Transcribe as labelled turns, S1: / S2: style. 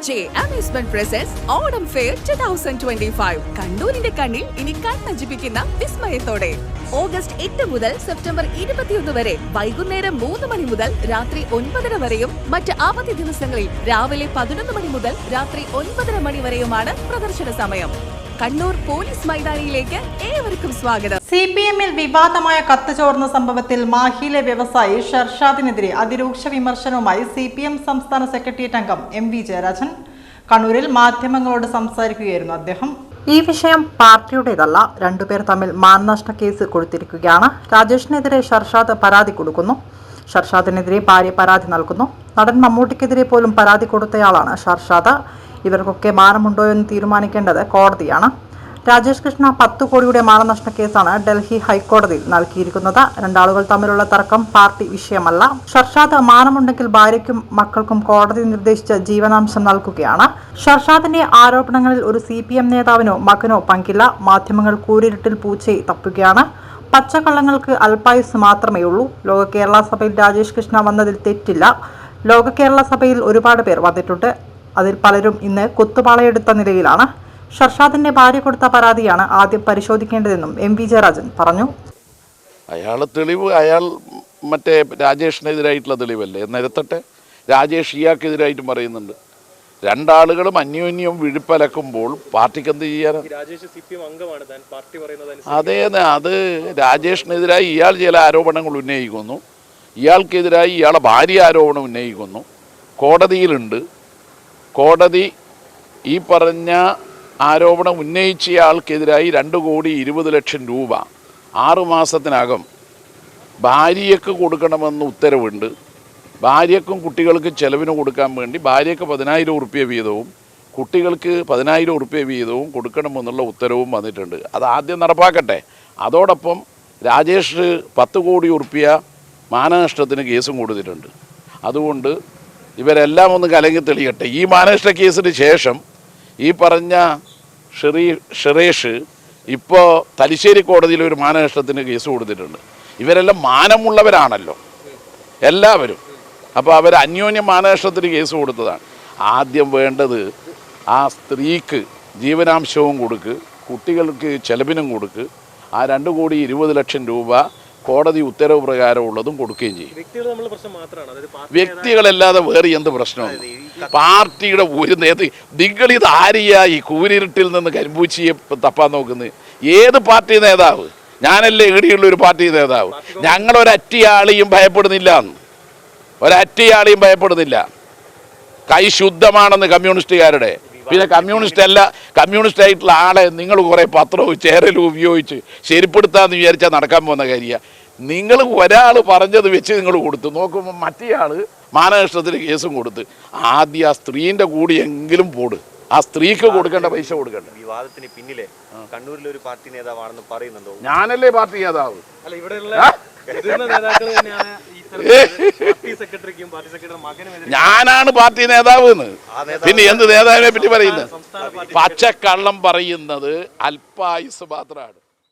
S1: MJ Amusement presents Autumn Fair 2025. കണ്ണൂരിന്റെ കണ്ണിൽ ഇനി കണ്ണഞ്ചിപ്പിക്കുന്ന വിസ്മയത്തോടെ August 8 മുതൽ സെപ്റ്റംബർ 21 വരെ വൈകുന്നേരം 3 മണി മുതൽ രാത്രി 9:30 വരെയും മറ്റ് അവധി ദിവസങ്ങളിൽ രാവിലെ 11 മണി മുതൽ രാത്രി 9:30 മണി വരെയുമാണ് പ്രദർശന സമയം. കണ്ണൂർ പോലീസ് മൈതാനിയിലേക്ക് ഏവർക്കും സ്വാഗതം.
S2: CPM-ൽ വിവാദമായ കത്ത് ചോർന്ന സംഭവത്തിൽ മാഹിയിലെ വ്യവസായി ഷർഷാദിനെതിരെ അതിരൂക്ഷ വിമർശനവുമായി CPM സംസ്ഥാന സെക്രട്ടേറിയറ്റ് അംഗം MV ജയരാജൻ കണ്ണൂരിൽ മാധ്യമങ്ങളോട് സംസാരിക്കുകയായിരുന്നു അദ്ദേഹം. ഈ വിഷയം പാർട്ടിയുടേതല്ല, രണ്ടുപേർ തമ്മിൽ മാനനഷ്ട കേസ് കൊടുത്തിരിക്കുകയാണ്. രാജേഷിനെതിരെ ഷർഷാദ് പരാതി കൊടുക്കുന്നു. ഷർഷാദിനെതിരെ ഭാര്യ പരാതി നൽകുന്നു. നടൻ മമ്മൂട്ടിക്കെതിരെ പോലും പരാതി കൊടുത്തയാളാണ് ഷർഷാദ്. ഇവർക്കൊക്കെ മാനമുണ്ടോ എന്ന് തീരുമാനിക്കേണ്ടത് കോടതിയാണ്. രാജേഷ് കൃഷ്ണ 10 കോടിയുടെ മാനനഷ്ട കേസാണ് ഡൽഹി ഹൈക്കോടതിയിൽ നൽകിയിരിക്കുന്നത്. രണ്ടാളുകൾ തമ്മിലുള്ള തർക്കം പാർട്ടി വിഷയമല്ല. ഷർഷാദ് മാനമുണ്ടെങ്കിൽ ഭാര്യയ്ക്കും മക്കൾക്കും കോടതി നിർദ്ദേശിച്ച ജീവനാംശം നൽകുകയാണ്. ഷർഷാദിന്റെ ആരോപണങ്ങളിൽ ഒരു CPM നേതാവിനോ മകനോ പങ്കില്ല. മാധ്യമങ്ങൾ കൂരിരുട്ടിൽ പൂച്ചയെ തപ്പുകയാണ്. പച്ചക്കള്ളങ്ങൾക്ക് അല്പായുസ് മാത്രമേ ഉള്ളൂ. ലോക കേരള സഭയിൽ രാജേഷ് കൃഷ്ണ വന്നതിൽ തെറ്റില്ല. ലോക കേരള സഭയിൽ ഒരുപാട് പേർ വന്നിട്ടുണ്ട്. അതിൽ പലരും ഇന്ന് കുത്തുപാളയെടുത്ത നിലയിലാണ്. ഷർഷാദിന്റെ ഭാര്യ കൊടുത്ത പരാതിയാണ് ആദ്യം പരിശോധിക്കേണ്ടതെന്നും MV ജയരാജൻ പറഞ്ഞു.
S3: അയാൾ മറ്റേ രാജേഷിനെതിരായിട്ടുള്ള തെളിവല്ലേ, നിരത്തട്ടെ. രാജേഷ് ഇയാൾക്കെതിരായിട്ടും പറയുന്നുണ്ട്. രണ്ടാളുകളും അന്യോന്യം വിഴുപ്പലക്കുമ്പോൾ പാർട്ടിക്ക് എന്ത് ചെയ്യാനാണ്? അതെ, അത് രാജേഷിനെതിരായി ഇയാൾ ചില ആരോപണങ്ങൾ ഉന്നയിക്കുന്നു. ഇയാൾക്കെതിരായി ഇയാളെ ഭാര്യ ആരോപണം ഉന്നയിക്കുന്നു. കോടതിയിലുണ്ട്. കോടതി ഈ പറഞ്ഞ ആരോപണം ഉന്നയിച്ചയാൾക്കെതിരായി 2,20,00,000 രൂപ 6 മാസത്തിനകം ഭാര്യയ്ക്ക് കൊടുക്കണമെന്ന് ഉത്തരവുണ്ട്. ഭാര്യയ്ക്കും കുട്ടികൾക്ക് ചെലവിന് കൊടുക്കാൻ വേണ്ടി ഭാര്യയ്ക്ക് 10,000 ഉറുപ്പ്യ വീതവും കുട്ടികൾക്ക് 10,000 ഉറുപ്പ്യ വീതവും കൊടുക്കണമെന്നുള്ള ഉത്തരവും വന്നിട്ടുണ്ട്. അത് ആദ്യം നടപ്പാക്കട്ടെ. അതോടൊപ്പം രാജേഷ് 10 കോടി ഉറുപ്പ്യ മാനനഷ്ടത്തിന് കേസും കൊടുത്തിട്ടുണ്ട്. അതുകൊണ്ട് ഇവരെല്ലാം ഒന്ന് കലങ്ങി തെളിയട്ടെ. ഈ മാനനഷ്ട കേസിന് ശേഷം ഈ പറഞ്ഞ ഷെറേഷ് ഇപ്പോൾ തലശ്ശേരി കോടതിയിൽ ഒരു മാനനഷ്ടത്തിന് കേസ് കൊടുത്തിട്ടുണ്ട്. ഇവരെല്ലാം മാനമുള്ളവരാണല്ലോ എല്ലാവരും. അപ്പോൾ അവർ അന്യോന്യം മാനനഷ്ടത്തിന് കേസ് കൊടുത്തതാണ്. ആദ്യം വേണ്ടത് ആ സ്ത്രീക്ക് ജീവനാംശവും കൊടുക്ക്, കുട്ടികൾക്ക് ചെലവിനും കൊടുക്ക്. ആ 2,20,00,000 രൂപ കോടതി ഉത്തരവ് പ്രകാരമുള്ളതും കൊടുക്കുകയും ചെയ്യും. വ്യക്തികളല്ലാതെ വേറെ എന്ത് പ്രശ്നമാണ്? പാർട്ടിയുടെ ഒരു നിങ്ങളിത് ആരെയാ ഈ കൂരിരുട്ടിൽ നിന്ന് കരിമ്പൂച്ചിയെ തപ്പാൻ നോക്കുന്നത്? ഏത് പാർട്ടി നേതാവ്? ഞാനല്ലേ ഈടിയുള്ള ഒരു പാർട്ടി നേതാവ്. ഞങ്ങളൊരറ്റയാളെയും ഭയപ്പെടുന്നില്ല. ഒരറ്റയാളെയും ഭയപ്പെടുന്നില്ല. കൈ ശുദ്ധമാണെന്ന് കമ്മ്യൂണിസ്റ്റുകാരുടെ. പിന്നെ കമ്മ്യൂണിസ്റ്റ് ആയിട്ടുള്ള ആളെ നിങ്ങൾ കുറേ പത്രവും ചേരലും ഉപയോഗിച്ച് ശരിപ്പെടുത്താമെന്ന് വിചാരിച്ചാൽ നടക്കാൻ പോകുന്ന കാര്യമാണ്. നിങ്ങൾ ഒരാൾ പറഞ്ഞത് വെച്ച് നിങ്ങൾ കൊടുത്തു നോക്കുമ്പോൾ മറ്റേയാൾ മാനനഷ്ടത്തിന് കേസും കൊടുത്ത് ആദ്യം ആ സ്ത്രീൻ്റെ കൂടിയെങ്കിലും പോട്. ആ സ്ത്രീക്ക് കൊടുക്കേണ്ട പൈസ കൊടുക്കണ്ട.
S4: വിവാദത്തിന് പിന്നിലെ കണ്ണൂരിലെ ഒരു പാർട്ടി നേതാവാണെന്ന് പറയുന്നുണ്ടോ?
S3: ഞാനല്ലേ പാർട്ടി നേതാവ്? ഞാനാണ് പാർട്ടി നേതാവ് എന്ന്. പിന്നെ എന്ത് നേതാവിനെ പറ്റി പറയുന്നത്? പച്ചക്കള്ളം പറയുന്നത് അല്പായുസ് മാത്രമാണ്.